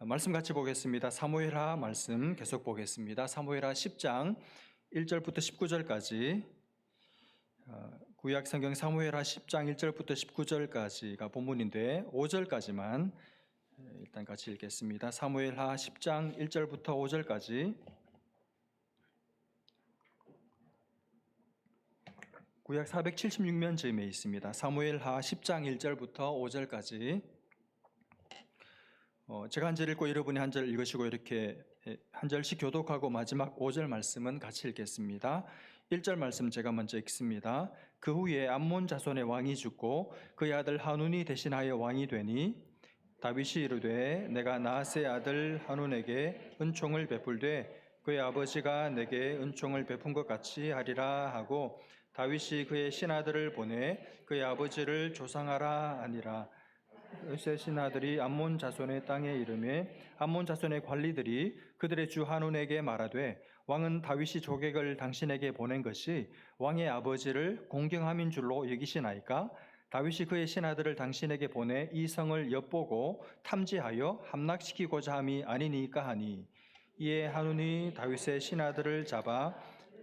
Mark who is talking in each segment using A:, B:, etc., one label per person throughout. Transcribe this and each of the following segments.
A: 말씀 같이 보겠습니다. 사무엘하 말씀 계속 보겠습니다. 사무엘하 10장 1절부터 19절까지 구약 성경 사무엘하 10장 1절부터 19절까지가 본문인데 5절까지만 일단 같이 읽겠습니다. 사무엘하 10장 1절부터 5절까지 구약 476면 즈음에 있습니다. 사무엘하 10장 1절부터 5절까지 제가 한 절 읽고 여러분이 한 절 읽으시고 이렇게 한 절씩 교독하고 마지막 5절 말씀은 같이 읽겠습니다. 1절 말씀 제가 먼저 읽습니다. 그 후에 암몬 자손의 왕이 죽고 그의 아들 하눈이 대신하여 왕이 되니 다윗이 이르되 내가 나하스의 아들 하눈에게 은총을 베풀되 그의 아버지가 내게 은총을 베푼 것 같이 하리라 하고 다윗이 그의 신하들을 보내 그의 아버지를 조상하라 하니라. 세 신하들이 암몬 자손의 땅에 이르매 암몬 자손의 관리들이 그들의 주 하눈에게 말하되 왕은 다윗이 조객을 당신에게 보낸 것이 왕의 아버지를 공경함인 줄로 여기시나이까? 다윗이 그의 신하들을 당신에게 보내 이 성을 엿보고 탐지하여 함락시키고자 함이 아니니까 하니 이에 하눈이 다윗의 신하들을 잡아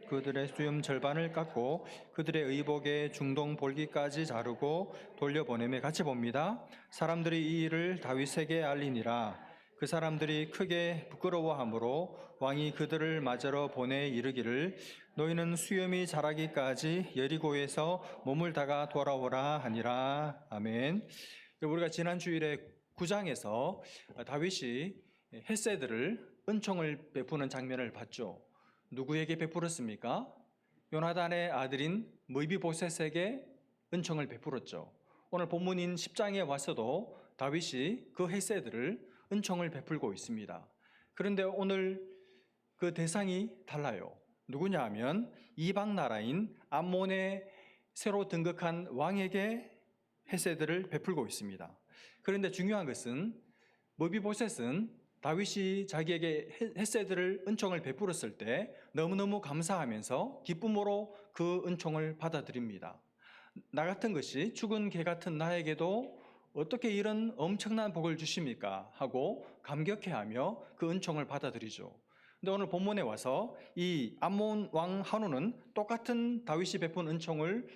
A: 그들의 수염 절반을 깎고 그들의 의복의 중동 볼기까지 자르고 돌려보내며 같이 봅니다. 사람들이 이 일을 다윗에게 알리니라. 그 사람들이 크게 부끄러워하므로 왕이 그들을 맞으러 보내 이르기를 너희는 수염이 자라기까지 여리고에서 머물다가 돌아오라 하니라. 아멘. 우리가 지난 주일에 9장에서 다윗이 헷세들을 은총을 베푸는 장면을 봤죠. 누구에게 베풀었습니까? 요나단의 아들인 무비보셋에게 은총을 베풀었죠. 오늘 본문인 10장에 와서도 다윗이 그 헷세들을 은총을 베풀고 있습니다. 그런데 오늘 그 대상이 달라요. 누구냐 하면 이방 나라인 암몬의 새로 등극한 왕에게 헷세들을 베풀고 있습니다. 그런데 중요한 것은 무비보셋은 다윗이 자기에게 헷세들을 은총을 베풀었을 때 너무너무 감사하면서 기쁨으로 그 은총을 받아들입니다. 나 같은 것이 죽은 개 같은 나에게도 어떻게 이런 엄청난 복을 주십니까? 하고 감격해하며 그 은총을 받아들이죠. 근데 오늘 본문에 와서 이 암몬 왕 하눈은 똑같은 다윗이 베푼 은총을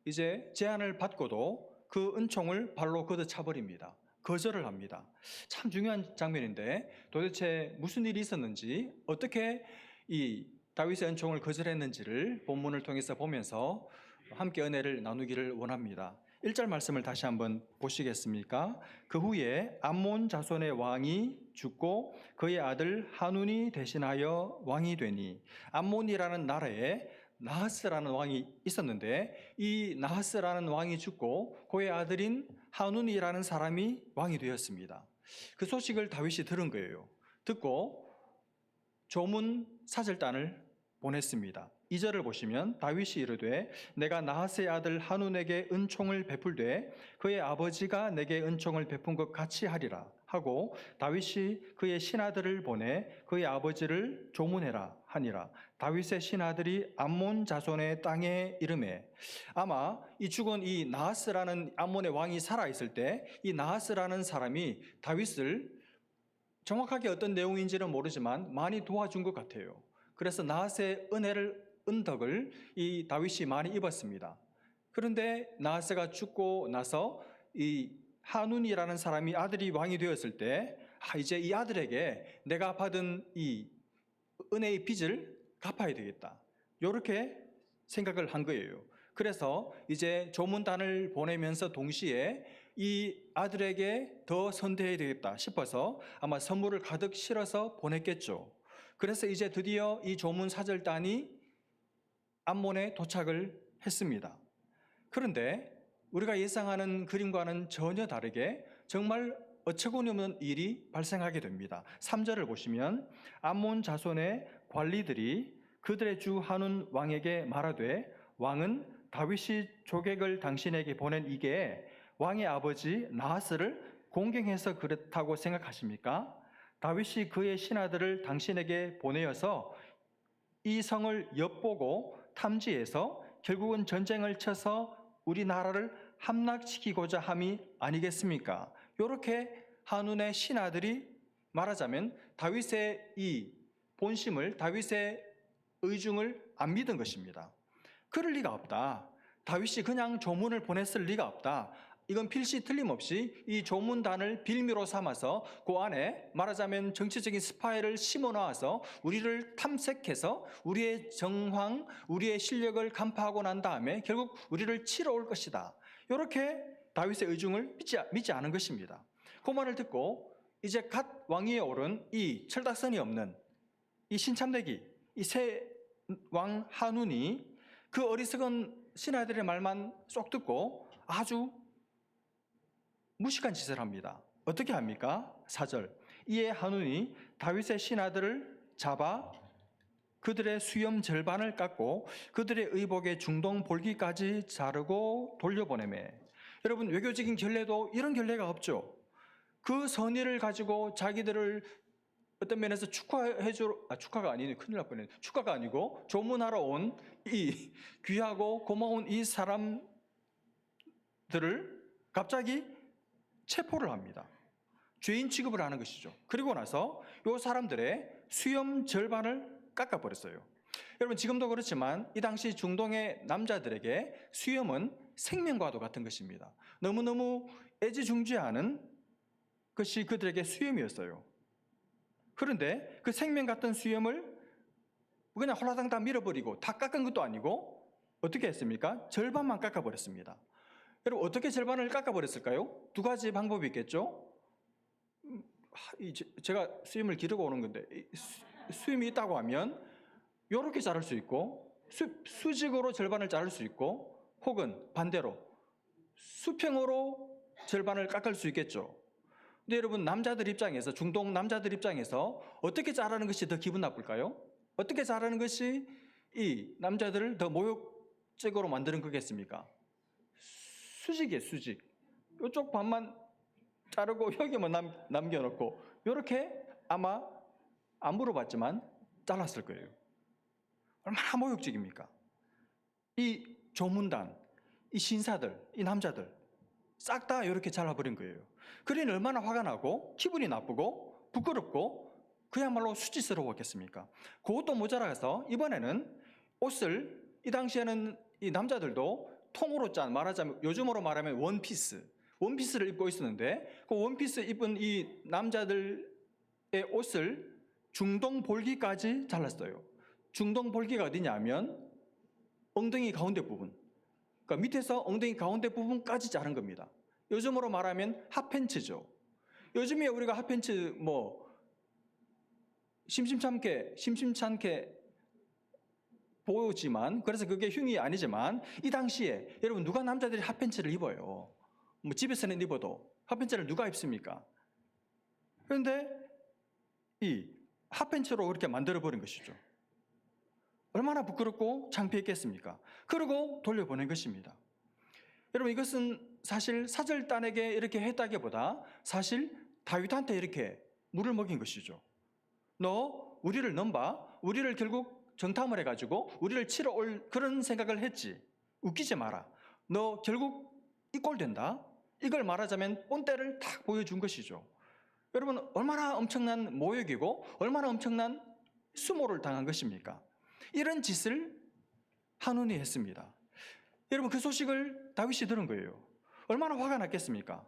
A: 이제 제안을 받고도 그 은총을 발로 걷어차버립니다. 거절을 합니다. 참 중요한 장면인데 도대체 무슨 일이 있었는지 어떻게 이 다윗의 은총을 거절했는지를 본문을 통해서 보면서 함께 은혜를 나누기를 원합니다. 1절 말씀을 다시 한번 보시겠습니까? 그 후에 암몬 자손의 왕이 죽고 그의 아들 하눈이 대신하여 왕이 되니 암몬이라는 나라에 나하스라는 왕이 있었는데 이 나하스라는 왕이 죽고 그의 아들인 하눈이라는 사람이 왕이 되었습니다. 그 소식을 다윗이 들은 거예요. 듣고 조문 사절단을 보냈습니다. 2절을 보시면 다윗이 이르되 내가 나하스의 아들 하눈에게 은총을 베풀되 그의 아버지가 내게 은총을 베푼 것 같이 하리라 하고 다윗이 그의 신하들을 보내 그의 아버지를 조문해라 하니라. 다윗의 신하들이 암몬 자손의 땅에 이르매 아마 이 죽은 이 나하스라는 암몬의 왕이 살아있을 때 이 나하스라는 사람이 다윗을 정확하게 어떤 내용인지는 모르지만 많이 도와준 것 같아요. 그래서 나하스의 은덕을 이 다윗이 많이 입었습니다. 그런데 나하스가 죽고 나서 이 하눈이라는 사람이 아들이 왕이 되었을 때 이제 이 아들에게 내가 받은 이 은혜의 빚을 갚아야 되겠다. 이렇게 생각을 한 거예요. 그래서 이제 조문단을 보내면서 동시에 이 아들에게 더 선대해야 되겠다 싶어서 아마 선물을 가득 실어서 보냈겠죠. 그래서 이제 드디어 이 조문 사절단이 암몬에 도착을 했습니다. 그런데 우리가 예상하는 그림과는 전혀 다르게 정말 어처구니없는 일이 발생하게 됩니다. 3절을 보시면 암몬 자손의 관리들이 그들의 주 하눈 왕에게 말하되 왕은 다윗이 조객을 당신에게 보낸 이게 왕의 아버지 나하스를 공경해서 그렇다고 생각하십니까? 다윗이 그의 신하들을 당신에게 보내어서 이 성을 엿보고 탐지해서 결국은 전쟁을 쳐서 우리나라를 함락시키고자 함이 아니겠습니까? 이렇게 한눈의 신하들이 말하자면 다윗의 이 본심을, 다윗의 의중을 안 믿은 것입니다. 그럴 리가 없다. 다윗이 그냥 조문을 보냈을 리가 없다. 이건 필시 틀림없이 이 조문단을 빌미로 삼아서 그 안에 말하자면 정치적인 스파이를 심어넣어서 우리를 탐색해서 우리의 정황, 우리의 실력을 간파하고 난 다음에 결국 우리를 치러 올 것이다. 이렇게 다윗의 의중을 믿지 않은 것입니다. 그 말을 듣고 이제 갓 왕위에 오른 이 철딱선이 없는 이 신참대기, 이 새 왕 한운이 그 어리석은 신하들의 말만 쏙 듣고 아주 무식한 짓을 합니다. 어떻게 합니까? 4절. 이에 한운이 다윗의 신하들을 잡아 그들의 수염 절반을 깎고 그들의 의복의 중동 볼기까지 자르고 돌려보내매. 여러분, 외교적인 결례도 이런 결례가 없죠. 그 선의를 가지고 자기들을 어떤 면에서 축하가 아니네, 큰일 날 뻔했네. 축하가 아니고 조문하러 온 이 귀하고 고마운 이 사람들을 갑자기 체포를 합니다. 죄인 취급을 하는 것이죠. 그리고 나서 이 사람들의 수염 절반을 깎아버렸어요. 여러분, 지금도 그렇지만 이 당시 중동의 남자들에게 수염은 생명과도 같은 것입니다. 너무너무 애지중지하는 것이 그들에게 수염이었어요. 그런데 그 생명 같은 수염을 그냥 홀라당 다 밀어버리고 다 깎은 것도 아니고 어떻게 했습니까? 절반만 깎아버렸습니다. 여러분, 어떻게 절반을 깎아버렸을까요? 두 가지 방법이 있겠죠? 제가 수염을 기르고 오는 건데 수염이 있다고 하면 이렇게 자를 수 있고 수직으로 절반을 자를 수 있고 혹은 반대로 수평으로 절반을 깎을 수 있겠죠. 근데 여러분, 남자들 입장에서, 중동 남자들 입장에서 어떻게 자라는 것이 더 기분 나쁠까요? 어떻게 자라는 것이 이 남자들을 더 모욕적으로 만드는 거겠습니까? 수직이에요, 수직. 이쪽 반만 자르고 여기만 남겨놓고 이렇게 아마 안 물어봤지만 잘랐을 거예요. 얼마나 모욕적입니까? 이 조문단, 이 신사들, 이 남자들 싹 다 이렇게 잘라버린 거예요. 그러니 얼마나 화가 나고 기분이 나쁘고 부끄럽고 그야말로 수치스러웠겠습니까? 그것도 모자라서 이번에는 옷을, 이 당시에는 이 남자들도 통으로 짠, 말하자면 요즘으로 말하면 원피스를 입고 있었는데 그 원피스 입은 이 남자들의 옷을 중동 볼기까지 잘랐어요. 중동 볼기가 어디냐면 엉덩이 가운데 부분, 그러니까 밑에서 엉덩이 가운데 부분까지 자른 겁니다. 요즘으로 말하면 핫팬츠죠. 요즘에 우리가 핫팬츠 심심찮게 보이지만, 그래서 그게 흉이 아니지만 이 당시에 여러분, 누가 남자들이 핫팬츠를 입어요? 집에서는 입어도 핫팬츠를 누가 입습니까? 그런데 이 핫팬츠로 그렇게 만들어버린 것이죠. 얼마나 부끄럽고 창피했겠습니까? 그리고 돌려보낸 것입니다. 여러분, 이것은 사실 사절단에게 이렇게 했다기보다 사실 다윗한테 이렇게 물을 먹인 것이죠. 너 우리를 넘봐, 우리를 결국 정탐을 해가지고 우리를 치러 올 그런 생각을 했지. 웃기지 마라. 너 결국 이 꼴 된다. 이걸 말하자면 본때를 탁 보여준 것이죠. 여러분, 얼마나 엄청난 모욕이고 얼마나 엄청난 수모를 당한 것입니까? 이런 짓을 한운이 했습니다. 여러분, 그 소식을 다윗이 들은 거예요. 얼마나 화가 났겠습니까?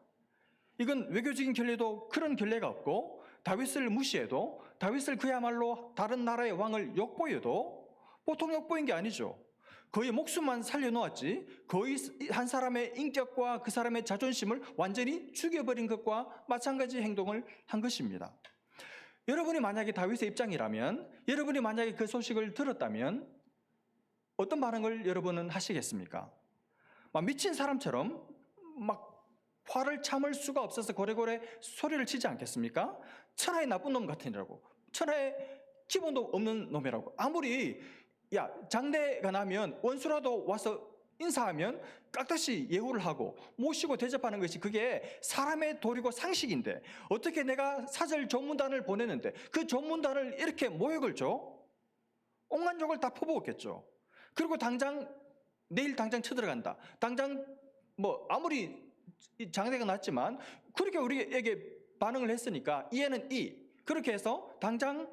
A: 이건 외교적인 결례도 그런 결례가 없고, 다윗을 무시해도, 다윗을 그야말로 다른 나라의 왕을 욕보여도 보통 욕보인 게 아니죠. 거의 목숨만 살려놓았지, 거의 한 사람의 인격과 그 사람의 자존심을 완전히 죽여버린 것과 마찬가지 행동을 한 것입니다. 여러분이 만약에 다윗의 입장이라면, 여러분이 만약에 그 소식을 들었다면 어떤 반응을 여러분은 하시겠습니까? 막 미친 사람처럼 막 화를 참을 수가 없어서 고래고래 소리를 치지 않겠습니까? 천하의 나쁜 놈 같으니라고, 천하의 기본도 없는 놈이라고. 아무리 장례가 나면 원수라도 와서 인사하면 깍듯이 예우를 하고 모시고 대접하는 것이 그게 사람의 도리고 상식인데, 어떻게 내가 사절 조문단을 보내는데 그 조문단을 이렇게 모욕을 줘? 온갖 욕을 다 퍼부었겠죠. 그리고 내일 당장 쳐들어간다. 당장 아무리 장례가 났지만 그렇게 우리에게 반응을 했으니까 이에는 그렇게 해서 당장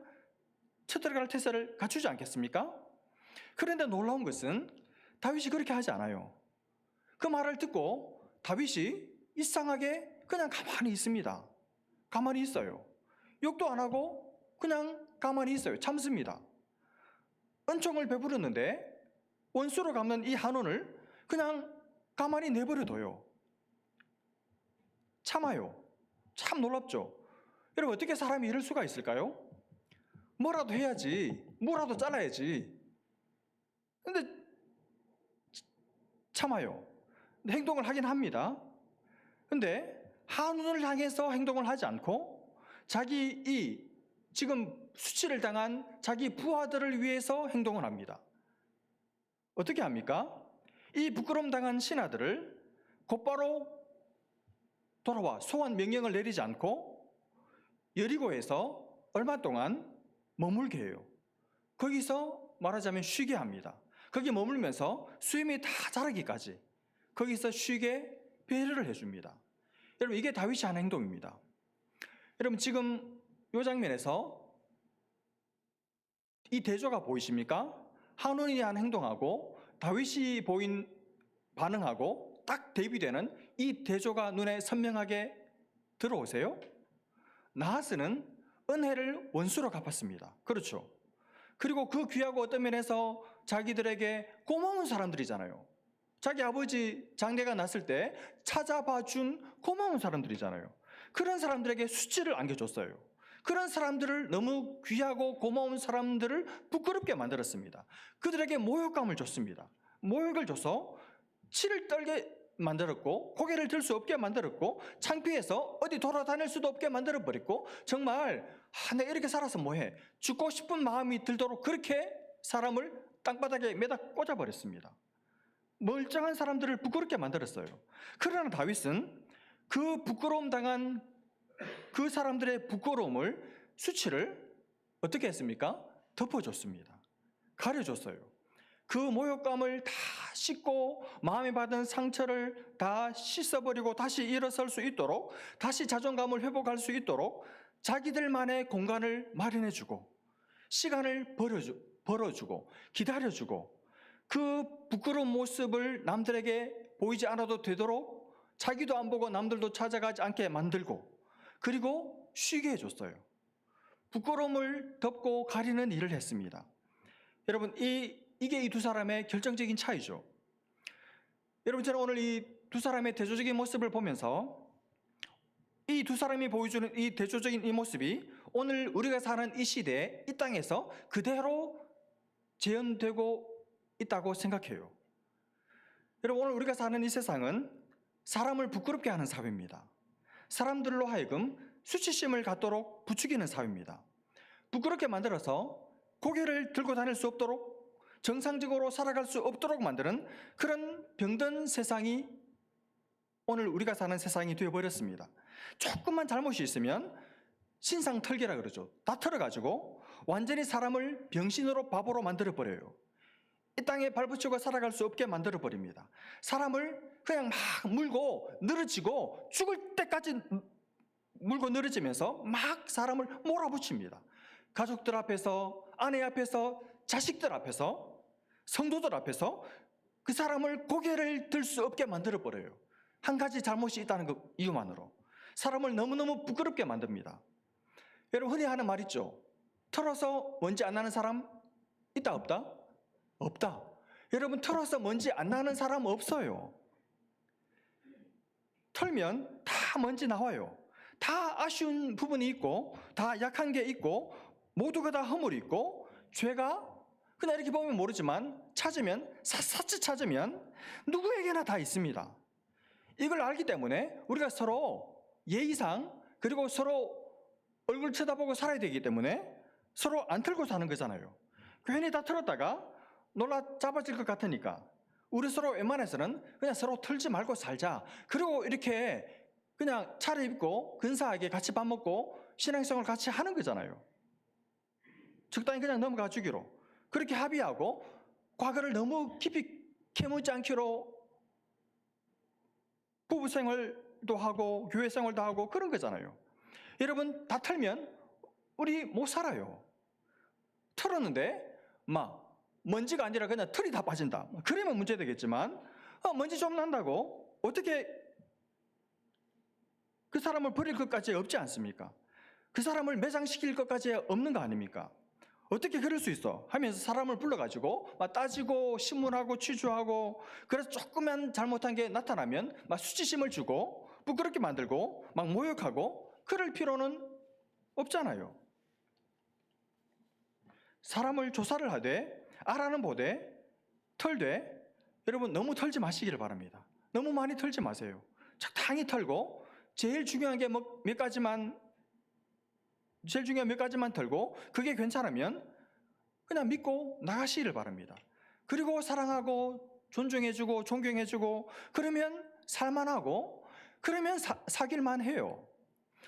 A: 쳐들어갈 태세를 갖추지 않겠습니까? 그런데 놀라운 것은 다윗이 그렇게 하지 않아요. 그 말을 듣고 다윗이 이상하게 그냥 가만히 있습니다. 가만히 있어요. 욕도 안 하고 그냥 가만히 있어요. 참습니다. 은총을 베풀었는데 원수로 갚는 이 한온을 그냥 가만히 내버려둬요. 참아요. 참 놀랍죠? 여러분, 어떻게 사람이 이럴 수가 있을까요? 뭐라도 해야지, 뭐라도 잘라야지. 근데 참아요. 행동을 하긴 합니다. 근데 한운을 향해서 행동을 하지 않고 자기 지금 수치를 당한 자기 부하들을 위해서 행동을 합니다. 어떻게 합니까? 이 부끄러움 당한 신하들을 곧바로 돌아와 소환 명령을 내리지 않고 여리고에서 얼마 동안 머물게 해요. 거기서 말하자면 쉬게 합니다. 거기 머물면서 수임이 다 자라기까지 거기서 쉬게 배려를 해줍니다. 여러분, 이게 다윗이 한 행동입니다. 여러분, 지금 이 장면에서 이 대조가 보이십니까? 한온이 한 행동하고 다윗이 보인 반응하고 딱 대비되는 이 대조가 눈에 선명하게 들어오세요? 나하스는 은혜를 원수로 갚았습니다. 그렇죠? 그리고 그 귀하고 어떤 면에서 자기들에게 고마운 사람들이잖아요. 자기 아버지 장례가 났을 때 찾아봐 준 고마운 사람들이잖아요. 그런 사람들에게 수치를 안겨줬어요. 그런 사람들을, 너무 귀하고 고마운 사람들을 부끄럽게 만들었습니다. 그들에게 모욕감을 줬습니다. 모욕을 줘서 치를 떨게 만들었고 고개를 들 수 없게 만들었고 창피해서 어디 돌아다닐 수도 없게 만들어버렸고 정말 내가 이렇게 살아서 뭐해? 죽고 싶은 마음이 들도록 그렇게 사람을 땅바닥에 매다 꽂아버렸습니다. 멀쩡한 사람들을 부끄럽게 만들었어요. 그러나 다윗은 그 부끄러움 당한 그 사람들의 부끄러움을, 수치를 어떻게 했습니까? 덮어줬습니다. 가려줬어요. 그 모욕감을 다 씻고 마음에 받은 상처를 다 씻어버리고 다시 일어설 수 있도록, 다시 자존감을 회복할 수 있도록 자기들만의 공간을 마련해주고 시간을 벌어주고 기다려주고 그 부끄러운 모습을 남들에게 보이지 않아도 되도록 자기도 안 보고 남들도 찾아가지 않게 만들고 그리고 쉬게 해줬어요. 부끄러움을 덮고 가리는 일을 했습니다. 여러분, 이게 이 두 사람의 결정적인 차이죠. 여러분, 저는 오늘 이 두 사람의 대조적인 모습을 보면서 이 두 사람이 보여주는 이 대조적인 이 모습이 오늘 우리가 사는 이 시대에 이 땅에서 그대로 재현되고 있다고 생각해요. 여러분, 오늘 우리가 사는 이 세상은 사람을 부끄럽게 하는 사회입니다. 사람들로 하여금 수치심을 갖도록 부추기는 사회입니다. 부끄럽게 만들어서 고개를 들고 다닐 수 없도록, 정상적으로 살아갈 수 없도록 만드는 그런 병든 세상이 오늘 우리가 사는 세상이 되어버렸습니다. 조금만 잘못이 있으면 신상털기라 그러죠. 다 털어가지고 완전히 사람을 병신으로 바보로 만들어버려요. 이 땅에 발붙이고 살아갈 수 없게 만들어버립니다. 사람을 그냥 막 물고 늘어지고 죽을 때까지 물고 늘어지면서 막 사람을 몰아붙입니다. 가족들 앞에서, 아내 앞에서, 자식들 앞에서, 성도들 앞에서 그 사람을 고개를 들 수 없게 만들어버려요. 한 가지 잘못이 있다는 그 이유만으로 사람을 너무너무 부끄럽게 만듭니다. 여러분, 흔히 하는 말 있죠. 털어서 먼지 안 나는 사람 있다 없다? 없다. 여러분, 털어서 먼지 안 나는 사람 없어요. 털면 다 먼지 나와요. 다 아쉬운 부분이 있고 다 약한 게 있고 모두가 다 허물이 있고 죄가 그냥 이렇게 보면 모르지만 찾으면 샅샅이 찾으면 누구에게나 다 있습니다. 이걸 알기 때문에 우리가 서로 예의상 그리고 서로 얼굴 쳐다보고 살아야 되기 때문에 서로 안 털고 사는 거잖아요. 괜히 다 털었다가 놀라 잡아질 것 같으니까 우리 서로 웬만해서는 그냥 서로 털지 말고 살자. 그리고 이렇게 그냥 차려입고 근사하게 같이 밥 먹고 신앙생활을 같이 하는 거잖아요. 적당히 그냥 넘어가 주기로 그렇게 합의하고 과거를 너무 깊이 캐묻지 않기로 부부생활도 하고 교회생활도 하고 그런 거잖아요. 여러분, 다 털면 우리 못 살아요. 털었는데 막 먼지가 아니라 그냥 털이 다 빠진다. 그러면 문제 되겠지만 먼지 좀 난다고 어떻게 그 사람을 버릴 것까지 없지 않습니까? 그 사람을 매장시킬 것까지 없는 거 아닙니까? 어떻게 그럴 수 있어? 하면서 사람을 불러가지고 막 따지고 신문하고 취조하고, 그래서 조금만 잘못한 게 나타나면 막 수치심을 주고 부끄럽게 만들고 막 모욕하고, 그럴 필요는 없잖아요. 사람을 조사를 하되 알아는 보되 털되, 여러분 너무 털지 마시기를 바랍니다. 너무 많이 털지 마세요. 적당히 털고 제일 중요한 게 몇 가지만 털고 그게 괜찮으면 그냥 믿고 나가시기를 바랍니다. 그리고 사랑하고 존중해주고 존경해주고 그러면 살만하고, 그러면 사귈만 해요.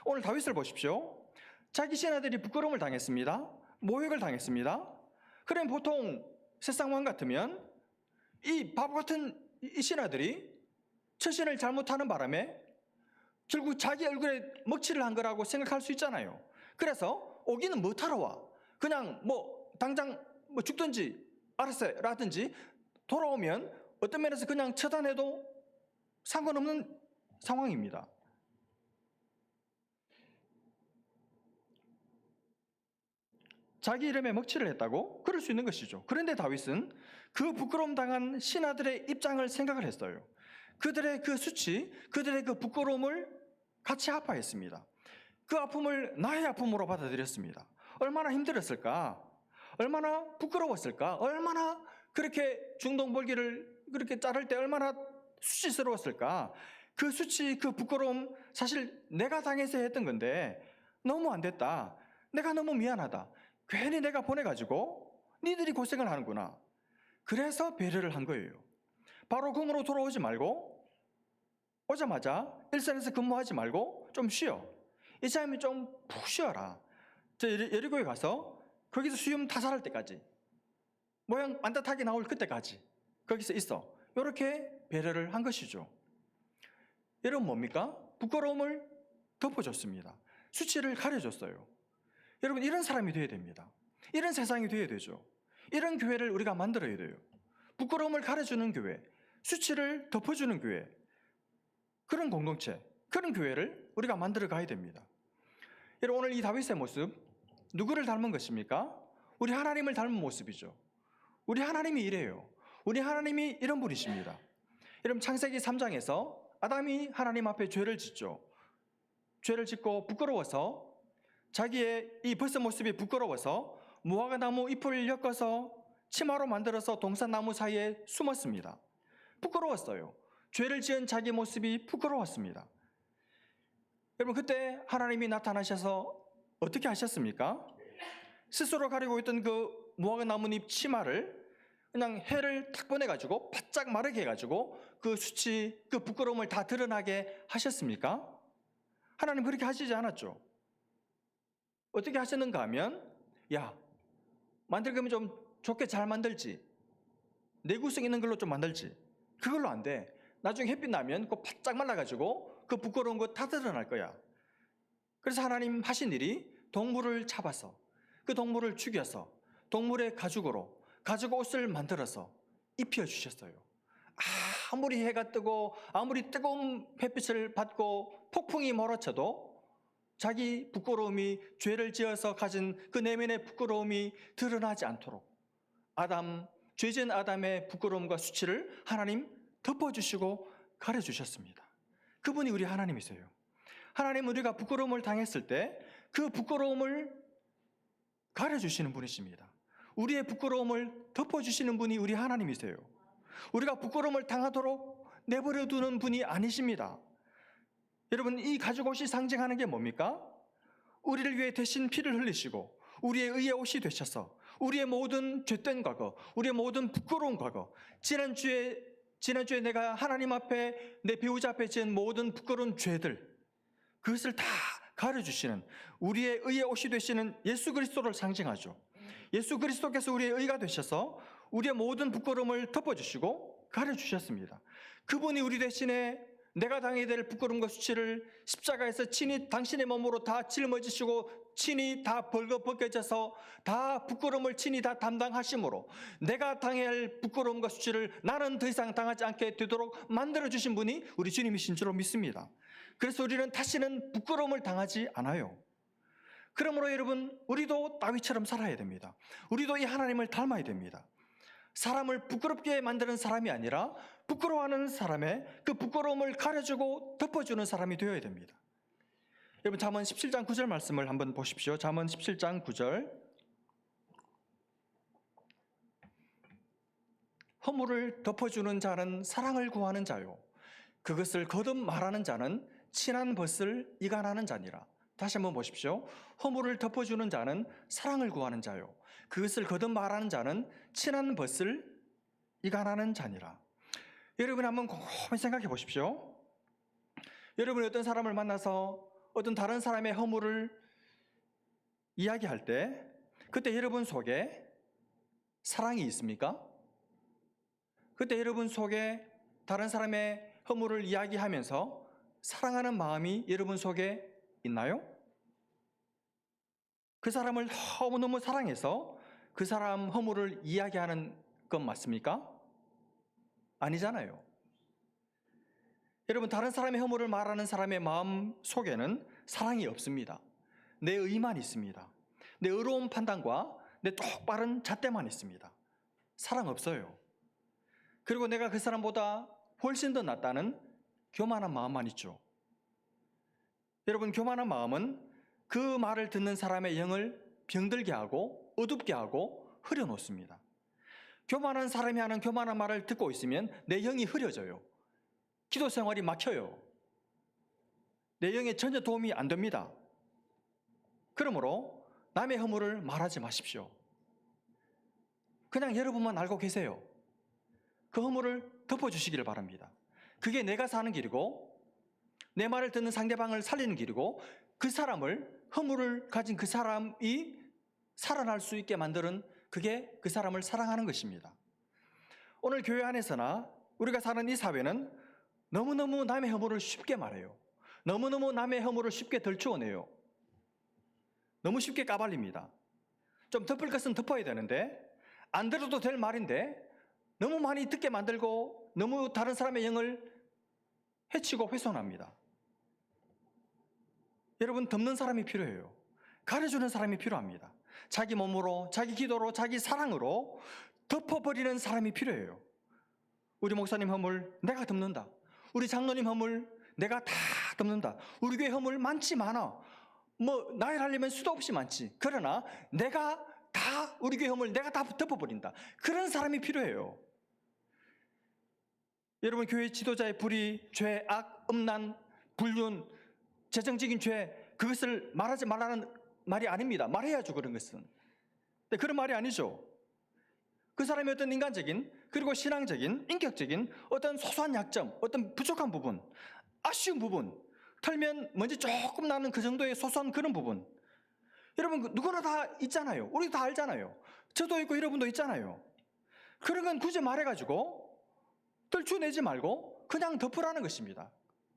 A: 오늘 다윗을 보십시오. 자기 신하들이 부끄러움을 당했습니다. 모욕을 당했습니다. 그럼 보통 세상 왕 같으면 이 바보 같은 이 신하들이 처신을 잘못하는 바람에 결국 자기 얼굴에 먹칠을 한 거라고 생각할 수 있잖아요. 그래서 오기는 못하러 와. 그냥 당장 죽든지 알았어요 라든지 돌아오면 어떤 면에서 그냥 처단해도 상관없는 상황입니다. 자기 이름에 먹칠을 했다고? 그럴 수 있는 것이죠. 그런데 다윗은 그 부끄러움 당한 신하들의 입장을 생각을 했어요. 그들의 그 수치, 그들의 그 부끄러움을 같이 아파했습니다. 그 아픔을 나의 아픔으로 받아들였습니다. 얼마나 힘들었을까? 얼마나 부끄러웠을까? 얼마나 그렇게 중동볼기를 그렇게 자를 때 얼마나 수치스러웠을까? 그 수치, 그 부끄러움, 사실 내가 당해서 했던 건데 너무 안 됐다. 내가 너무 미안하다. 괜히 내가 보내가지고 니들이 고생을 하는구나. 그래서 배려를 한 거예요. 바로 궁으로 돌아오지 말고 오자마자 일선에서 근무하지 말고 좀 쉬어. 이사람이 좀 푹 쉬어라. 저 여리고에 가서 거기서 수염 타살할 때까지, 모양 반듯하게 나올 그때까지 거기서 있어. 이렇게 배려를 한 것이죠. 여러분 뭡니까? 부끄러움을 덮어줬습니다. 수치를 가려줬어요. 여러분 이런 사람이 되어야 됩니다. 이런 세상이 되어야 되죠. 이런 교회를 우리가 만들어야 돼요. 부끄러움을 가려주는 교회, 수치를 덮어주는 교회, 그런 공동체, 그런 교회를 우리가 만들어 가야 됩니다. 여러분 오늘 이 다윗의 모습, 누구를 닮은 것입니까? 우리 하나님을 닮은 모습이죠. 우리 하나님이 이래요. 우리 하나님이 이런 분이십니다. 여러분 창세기 3장에서 아담이 하나님 앞에 죄를 짓죠. 죄를 짓고 부끄러워서, 자기의 이 벌써 모습이 부끄러워서 무화과 나무 잎을 엮어서 치마로 만들어서 동산나무 사이에 숨었습니다. 부끄러웠어요. 죄를 지은 자기 모습이 부끄러웠습니다. 여러분 그때 하나님이 나타나셔서 어떻게 하셨습니까? 스스로 가리고 있던 그 무화과 나뭇잎 치마를 그냥 해를 탁 보내가지고 바짝 마르게 해가지고 그 수치, 그 부끄러움을 다 드러나게 하셨습니까? 하나님 그렇게 하시지 않았죠. 어떻게 하셨는가 하면, 야, 만들 거면 좀 좋게 잘 만들지, 내구성 있는 걸로 좀 만들지. 그걸로 안 돼. 나중에 햇빛 나면 그 바짝 말라가지고 그 부끄러운 거 다 드러날 거야. 그래서 하나님 하신 일이 동물을 잡아서 그 동물을 죽여서 동물의 가죽으로 가죽 옷을 만들어서 입혀주셨어요. 아무리 해가 뜨고 아무리 뜨거운 햇빛을 받고 폭풍이 몰아쳐도 자기 부끄러움이, 죄를 지어서 가진 그 내면의 부끄러움이 드러나지 않도록 죄진 아담의 부끄러움과 수치를 하나님 덮어주시고 가려주셨습니다. 그분이 우리 하나님이세요. 하나님 우리가 부끄러움을 당했을 때 그 부끄러움을 가려주시는 분이십니다. 우리의 부끄러움을 덮어주시는 분이 우리 하나님이세요. 우리가 부끄러움을 당하도록 내버려 두는 분이 아니십니다. 여러분 이 가죽옷이 상징하는 게 뭡니까? 우리를 위해 대신 피를 흘리시고 우리의 의의 옷이 되셔서 우리의 모든 죄된 과거, 우리의 모든 부끄러운 과거, 지난주에 내가 하나님 앞에, 내 배우자 앞에 지은 모든 부끄러운 죄들, 그것을 다 가려주시는 우리의 의의 옷이 되시는 예수 그리스도를 상징하죠. 예수 그리스도께서 우리의 의가 되셔서 우리의 모든 부끄러움을 덮어주시고 가려주셨습니다. 그분이 우리 대신에 내가 당해야 될 부끄러움과 수치를 십자가에서 친히 당신의 몸으로 다 짊어지시고 친히 다 벌거벗겨져서 다 부끄러움을 친히 다 담당하심으로 내가 당해야 할 부끄러움과 수치를 나는 더 이상 당하지 않게 되도록 만들어주신 분이 우리 주님이신 줄로 믿습니다. 그래서 우리는 다시는 부끄러움을 당하지 않아요. 그러므로 여러분, 우리도 다윗처럼 살아야 됩니다. 우리도 이 하나님을 닮아야 됩니다. 사람을 부끄럽게 만드는 사람이 아니라 부끄러워하는 사람의 그 부끄러움을 가려주고 덮어주는 사람이 되어야 됩니다. 여러분, 잠언 17장 9절 말씀을 한번 보십시오. 잠언 17장 9절. 허물을 덮어주는 자는 사랑을 구하는 자요, 그것을 거듭 말하는 자는 친한 벗을 이간하는 자니라. 다시 한번 보십시오. 허물을 덮어주는 자는 사랑을 구하는 자요, 그것을 거듭 말하는 자는 친한 벗을 이간하는 자니라. 여러분, 한번 곰곰이 생각해 보십시오. 여러분이 어떤 사람을 만나서 어떤 다른 사람의 허물을 이야기할 때 그때 여러분 속에 사랑이 있습니까? 그때 여러분 속에 다른 사람의 허물을 이야기하면서 사랑하는 마음이 여러분 속에 있나요? 그 사람을 너무너무 사랑해서 그 사람 허물을 이야기하는 건 맞습니까? 아니잖아요. 여러분, 다른 사람의 허물을 말하는 사람의 마음 속에는 사랑이 없습니다. 내 의만 있습니다. 내 의로운 판단과 내 똑바른 잣대만 있습니다. 사랑 없어요. 그리고 내가 그 사람보다 훨씬 더 낫다는 교만한 마음만 있죠. 여러분, 교만한 마음은 그 말을 듣는 사람의 영을 병들게 하고 어둡게 하고 흐려놓습니다. 교만한 사람이 하는 교만한 말을 듣고 있으면 내 영이 흐려져요. 기도 생활이 막혀요. 내 영에 전혀 도움이 안 됩니다. 그러므로 남의 허물을 말하지 마십시오. 그냥 여러분만 알고 계세요. 그 허물을 덮어주시기를 바랍니다. 그게 내가 사는 길이고 내 말을 듣는 상대방을 살리는 길이고 그 사람을, 허물을 가진 그 사람이 살아날 수 있게 만드는, 그게 그 사람을 사랑하는 것입니다. 오늘 교회 안에서나 우리가 사는 이 사회는 너무너무 남의 허물을 쉽게 말해요. 너무너무 남의 허물을 쉽게 덜추어내요. 너무 쉽게 까발립니다. 좀 덮을 것은 덮어야 되는데, 안 들어도 될 말인데 너무 많이 듣게 만들고 너무 다른 사람의 영을 해치고 훼손합니다. 여러분, 덮는 사람이 필요해요. 가려주는 사람이 필요합니다. 자기 몸으로, 자기 기도로, 자기 사랑으로 덮어버리는 사람이 필요해요. 우리 목사님 허물 내가 덮는다. 우리 장로님 허물 내가 다 덮는다. 우리 교회 허물 많지 많아. 나열하려면 수도 없이 많지. 그러나 내가 다, 우리 교회 허물 내가 다 덮어버린다. 그런 사람이 필요해요. 여러분, 교회 지도자의 불의, 죄, 악, 음란, 불륜, 재정적인 죄, 그것을 말하지 말라는 말이 아닙니다. 말해야죠, 그런 것은. 근데 그런 말이 아니죠. 그 사람의 어떤 인간적인, 그리고 신앙적인, 인격적인 어떤 소소한 약점, 어떤 부족한 부분, 아쉬운 부분, 털면 먼지 조금 나는 그 정도의 소소한 그런 부분, 여러분 누구나 다 있잖아요. 우리 다 알잖아요. 저도 있고 여러분도 있잖아요. 그런 건 굳이 말해가지고 떨쳐내지 말고 그냥 덮으라는 것입니다.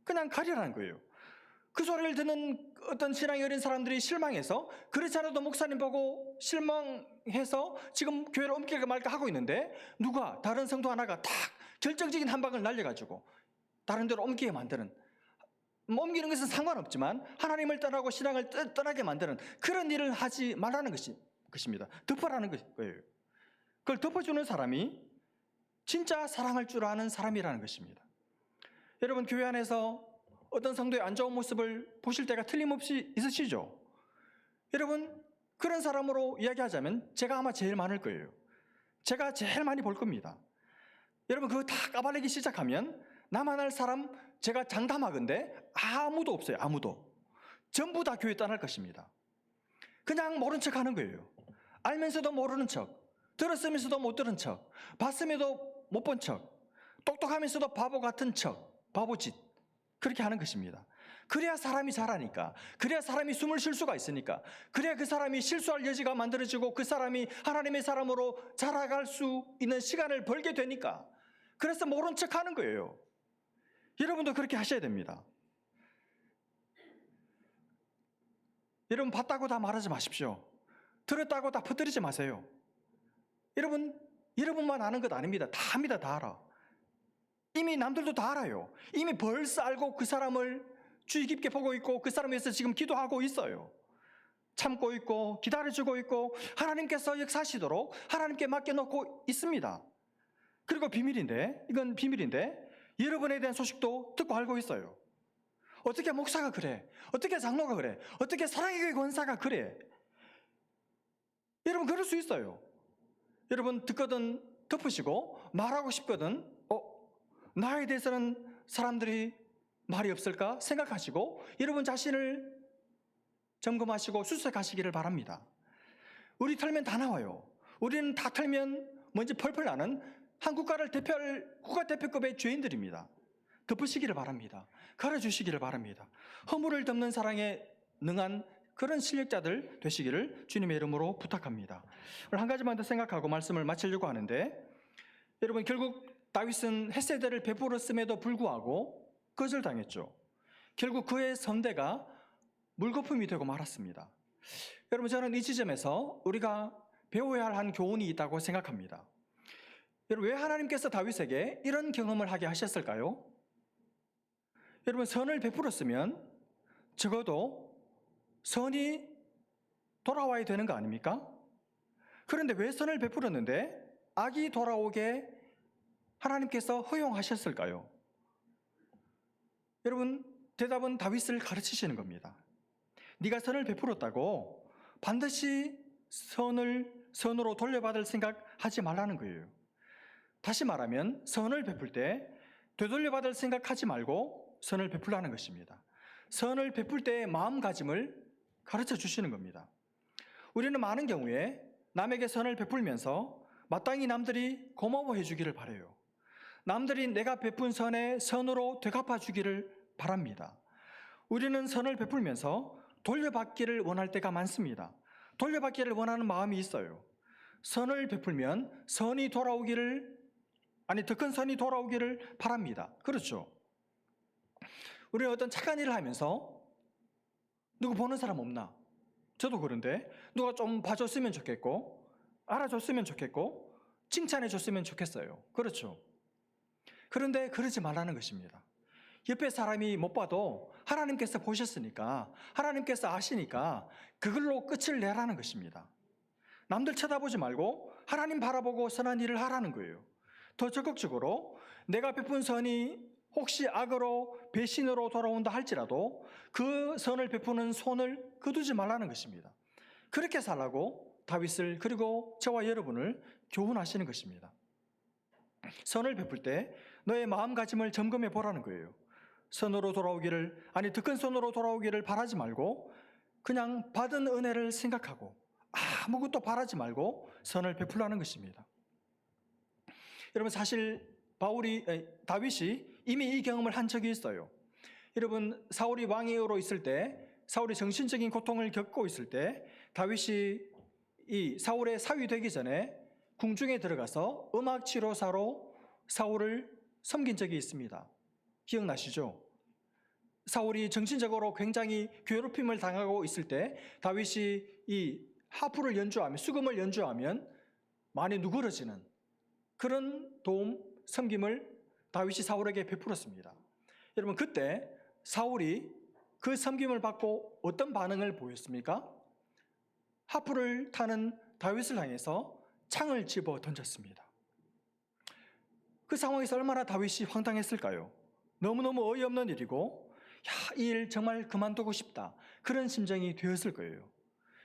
A: 그냥 가리라는 거예요. 그 소리를 듣는 어떤 신앙이 어린 사람들이 실망해서, 그렇지 않아도 목사님 보고 실망해서 지금 교회를 옮길까 말까 하고 있는데, 누가, 다른 성도 하나가 딱 결정적인 한 방을 날려가지고 다른 데로 옮기게 만드는, 옮기는 것은 상관없지만 하나님을 떠나고 신앙을 떠나게 만드는 그런 일을 하지 말라는 것입니다. 덮으라는 거예요. 그걸 덮어주는 사람이 진짜 사랑할 줄 아는 사람이라는 것입니다. 여러분, 교회 안에서 어떤 성도의 안 좋은 모습을 보실 때가 틀림없이 있으시죠? 여러분, 그런 사람으로 이야기하자면 제가 아마 제일 많을 거예요. 제가 제일 많이 볼 겁니다. 여러분, 그거 다 까발리기 시작하면 나만 할 사람, 제가 장담하건대 아무도 없어요. 아무도. 전부 다 교회 떠날 것입니다. 그냥 모른 척 하는 거예요. 알면서도 모르는 척, 들었으면서도 못 들은 척, 봤음에도 못 본 척, 똑똑하면서도 바보 같은 척, 바보짓, 그렇게 하는 것입니다. 그래야 사람이 자라니까, 그래야 사람이 숨을 쉴 수가 있으니까, 그래야 그 사람이 실수할 여지가 만들어지고 그 사람이 하나님의 사람으로 자라갈 수 있는 시간을 벌게 되니까. 그래서 모른 척 하는 거예요. 여러분도 그렇게 하셔야 됩니다. 여러분 봤다고 다 말하지 마십시오. 들었다고 다 퍼뜨리지 마세요. 여러분만 아는 것 아닙니다. 다 압니다. 다 알아. 이미 남들도 다 알아요. 이미 벌써 알고 그 사람을 주의 깊게 보고 있고 그 사람을 위해서 지금 기도하고 있어요. 참고 있고 기다려주고 있고 하나님께서 역사하시도록 하나님께 맡겨놓고 있습니다. 그리고 이건 비밀인데 여러분에 대한 소식도 듣고 알고 있어요. 어떻게 목사가 그래? 어떻게 장로가 그래? 어떻게 사랑의 교회 권사가 그래? 여러분 그럴 수 있어요. 여러분 듣거든 덮으시고 말하고 싶거든 나에 대해서는 사람들이 말이 없을까 생각하시고 여러분 자신을 점검하시고 수색하시기를 바랍니다. 우리 털면 다 나와요. 우리는 다 털면 먼지 펄펄 나는 한 국가를 대표할 국가대표급의 죄인들입니다. 덮으시기를 바랍니다. 가려주시기를 바랍니다. 허물을 덮는 사랑에 능한 그런 실력자들 되시기를 주님의 이름으로 부탁합니다. 오늘 한 가지만 더 생각하고 말씀을 마치려고 하는데, 여러분 결국 다윗은 헷세대를 베풀었음에도 불구하고 거절당했죠. 결국 그의 선대가 물거품이 되고 말았습니다. 여러분 저는 이 지점에서 우리가 배워야 할 한 교훈이 있다고 생각합니다. 여러분 왜 하나님께서 다윗에게 이런 경험을 하게 하셨을까요? 여러분 선을 베풀었으면 적어도 선이 돌아와야 되는 거 아닙니까? 그런데 왜 선을 베풀었는데 악이 돌아오게 하나님께서 허용하셨을까요? 여러분 대답은 다윗을 가르치시는 겁니다. 네가 선을 베풀었다고 반드시 선으로 돌려받을 생각하지 말라는 거예요. 다시 말하면 선을 베풀 때 되돌려받을 생각하지 말고 선을 베풀라는 것입니다. 선을 베풀 때의 마음가짐을 가르쳐 주시는 겁니다. 우리는 많은 경우에 남에게 선을 베풀면서 마땅히 남들이 고마워해 주기를 바라요. 남들이 내가 베푼 선에 선으로 되갚아 주기를 바랍니다. 우리는 선을 베풀면서 돌려받기를 원할 때가 많습니다. 돌려받기를 원하는 마음이 있어요. 선을 베풀면 더 큰 선이 돌아오기를 바랍니다. 그렇죠? 우리는 어떤 착한 일을 하면서 누구 보는 사람 없나? 저도 그런데 누가 좀 봐줬으면 좋겠고 알아줬으면 좋겠고 칭찬해줬으면 좋겠어요. 그렇죠? 그런데 그러지 말라는 것입니다. 옆에 사람이 못 봐도 하나님께서 보셨으니까 하나님께서 아시니까 그걸로 끝을 내라는 것입니다. 남들 쳐다보지 말고 하나님 바라보고 선한 일을 하라는 거예요. 더 적극적으로 내가 베푼 선이 혹시 악으로 배신으로 돌아온다 할지라도 그 선을 베푸는 손을 거두지 말라는 것입니다. 그렇게 살라고 다윗을 그리고 저와 여러분을 교훈하시는 것입니다. 선을 베풀 때 너의 마음가짐을 점검해 보라는 거예요. 더 큰 손으로 돌아오기를 바라지 말고 그냥 받은 은혜를 생각하고 아무것도 바라지 말고 선을 베풀라는 것입니다. 여러분 사실 다윗이 이미 이 경험을 한 적이 있어요. 여러분 사울이 왕으로 있을 때 사울이 정신적인 고통을 겪고 있을 때 다윗이 이 사울의 사위 되기 전에 궁중에 들어가서 음악 치료사로 사울을 섬긴 적이 있습니다. 기억나시죠? 사울이 정신적으로 굉장히 괴롭힘을 당하고 있을 때 다윗이 이 하프를 연주하면 수금을 연주하면 많이 누그러지는 그런 섬김을 다윗이 사울에게 베풀었습니다. 여러분 그때 사울이 그 섬김을 받고 어떤 반응을 보였습니까? 하프를 타는 다윗을 향해서 창을 집어 던졌습니다. 그 상황에서 얼마나 다윗이 황당했을까요? 너무너무 어이없는 일이고 이 일 정말 그만두고 싶다 그런 심정이 되었을 거예요.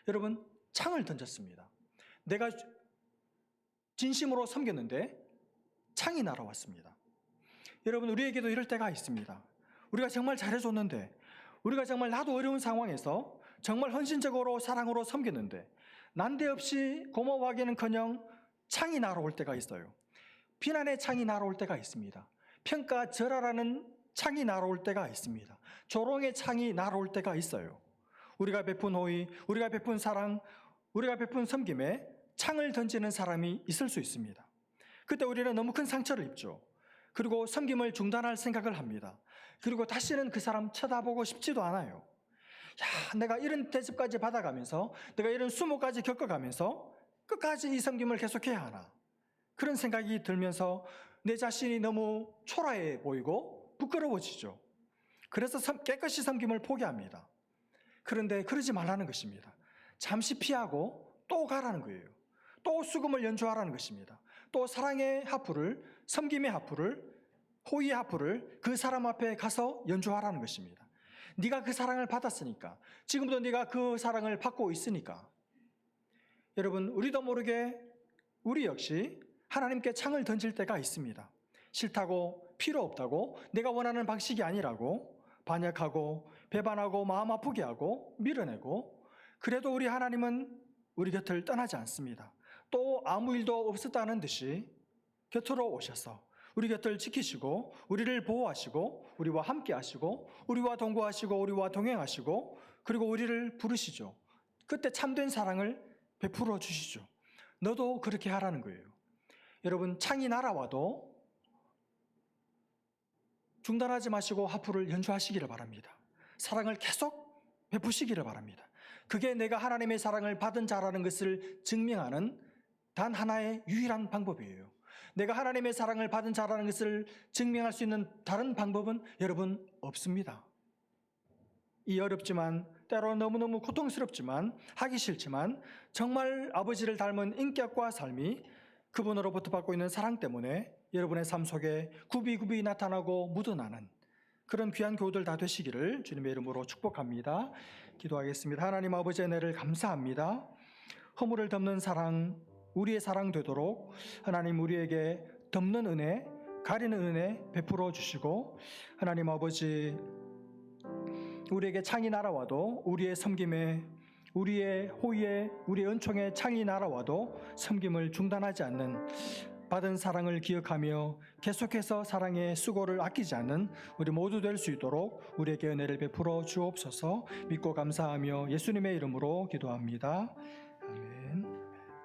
A: 여러분 창을 던졌습니다. 내가 진심으로 섬겼는데 창이 날아왔습니다. 여러분 우리에게도 이럴 때가 있습니다. 우리가 정말 잘해줬는데 우리가 정말 나도 어려운 상황에서 정말 헌신적으로 사랑으로 섬겼는데 난데없이 고마워하기는커녕 창이 날아올 때가 있어요. 비난의 창이 날아올 때가 있습니다. 평가절하라는 창이 날아올 때가 있습니다. 조롱의 창이 날아올 때가 있어요. 우리가 베푼 호의, 우리가 베푼 사랑, 우리가 베푼 섬김에 창을 던지는 사람이 있을 수 있습니다. 그때 우리는 너무 큰 상처를 입죠. 그리고 섬김을 중단할 생각을 합니다. 그리고 다시는 그 사람 쳐다보고 싶지도 않아요. 야, 내가 이런 대접까지 받아가면서 내가 이런 수모까지 겪어가면서 끝까지 이 섬김을 계속해야 하나, 그런 생각이 들면서 내 자신이 너무 초라해 보이고 부끄러워지죠. 그래서 깨끗이 섬김을 포기합니다. 그런데 그러지 말라는 것입니다. 잠시 피하고 또 가라는 거예요. 또 수금을 연주하라는 것입니다. 또 사랑의 하프를, 섬김의 하프를, 호의의 하프를 그 사람 앞에 가서 연주하라는 것입니다. 네가 그 사랑을 받았으니까, 지금도 네가 그 사랑을 받고 있으니까. 여러분, 우리도 모르게 우리 역시 하나님께 창을 던질 때가 있습니다. 싫다고, 필요 없다고, 내가 원하는 방식이 아니라고 반역하고 배반하고 마음 아프게 하고 밀어내고, 그래도 우리 하나님은 우리 곁을 떠나지 않습니다. 또 아무 일도 없었다는 듯이 곁으로 오셔서 우리 곁을 지키시고 우리를 보호하시고 우리와 함께 하시고 우리와 동거하시고 우리와 동행하시고, 그리고 우리를 부르시죠. 그때 참된 사랑을 베풀어 주시죠. 너도 그렇게 하라는 거예요. 여러분, 창이 날아와도 중단하지 마시고 하프를 연주하시기를 바랍니다. 사랑을 계속 베푸시기를 바랍니다. 그게 내가 하나님의 사랑을 받은 자라는 것을 증명하는 단 하나의 유일한 방법이에요. 내가 하나님의 사랑을 받은 자라는 것을 증명할 수 있는 다른 방법은 여러분 없습니다. 이 어렵지만 때로 너무너무 고통스럽지만 하기 싫지만 정말 아버지를 닮은 인격과 삶이 그분으로부터 받고 있는 사랑 때문에 여러분의 삶 속에 굽이굽이 나타나고 묻어나는 그런 귀한 교우들 다 되시기를 주님의 이름으로 축복합니다. 기도하겠습니다. 하나님 아버지의 은혜를 감사합니다. 허물을 덮는 사랑, 우리의 사랑 되도록 하나님 우리에게 덮는 은혜, 가리는 은혜 베풀어 주시고, 하나님 아버지 우리에게 창이 날아와도 우리의 섬김에, 우리의 호의에, 우리의 은총에 창이 날아와도 섬김을 중단하지 않는, 받은 사랑을 기억하며 계속해서 사랑의 수고를 아끼지 않는 우리 모두 될 수 있도록 우리에게 은혜를 베풀어 주옵소서. 믿고 감사하며 예수님의 이름으로 기도합니다. 아멘.